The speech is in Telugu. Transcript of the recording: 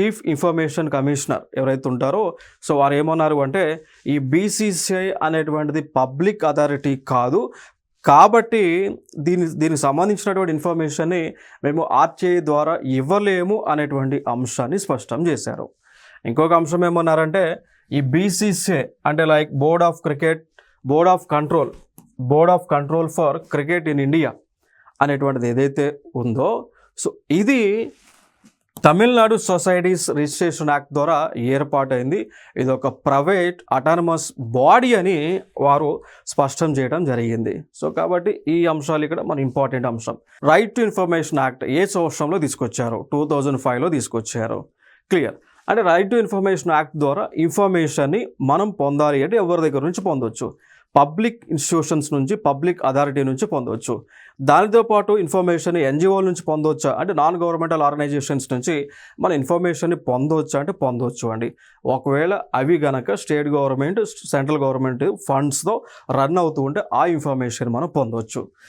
చీఫ్ ఇన్ఫర్మేషన్ కమిషనర్ ఎవరైతే ఉంటారో సో వారు ఏమన్నారు అంటే ఈ బీసీసీఐ అనేటువంటిది పబ్లిక్ అథారిటీ కాదు, కాబట్టి దీనికి సంబంధించినటువంటి ఇన్ఫర్మేషన్ని మేము ఆర్టీఐ ద్వారా ఇవ్వలేము అనేటువంటి అంశాన్ని స్పష్టం చేశారు. ఇంకొక అంశం ఏమన్నారంటే ఈ బీసీసీఐ అంటే like board of control for cricket in India అనేటువంటిది ఏదైతే ఉందో సో ఇది తమిళనాడు సొసైటీస్ రిజిస్ట్రేషన్ యాక్ట్ ద్వారా ఏర్పాటైంది. ఇది ఒక ప్రైవేట్ అటానమస్ బాడీ అని వారు స్పష్టం చేయడం జరిగింది. సో కాబట్టి ఈ అంశాలు ఇక్కడ మన ఇంపార్టెంట్ అంశం. రైట్ టు ఇన్ఫర్మేషన్ యాక్ట్ ఏ సంవత్సరంలో తీసుకొచ్చారు? 2005లో తీసుకొచ్చారు. క్లియర్. అంటే రైట్ టు ఇన్ఫర్మేషన్ యాక్ట్ ద్వారా ఇన్ఫర్మేషన్ని మనం పొందాలి అంటే ఎవరి దగ్గర నుంచి పొందవచ్చు? పబ్లిక్ ఇన్స్టిట్యూషన్స్ నుంచి, పబ్లిక్ అథారిటీ నుంచి పొందవచ్చు. దానితో పాటు ఇన్ఫర్మేషన్ ఎన్జిఓల నుంచి పొందవచ్చా అంటే నాన్ గవర్నమెంటల్ ఆర్గనైజేషన్స్ నుంచి మన ఇన్ఫర్మేషన్ని పొందవచ్చా అంటే పొందవచ్చు అండి. ఒకవేళ అవి గనక స్టేట్ గవర్నమెంట్, సెంట్రల్ గవర్నమెంట్ ఫండ్స్తో రన్ అవుతూ ఉంటే ఆ ఇన్ఫర్మేషన్ మనం పొందవచ్చు.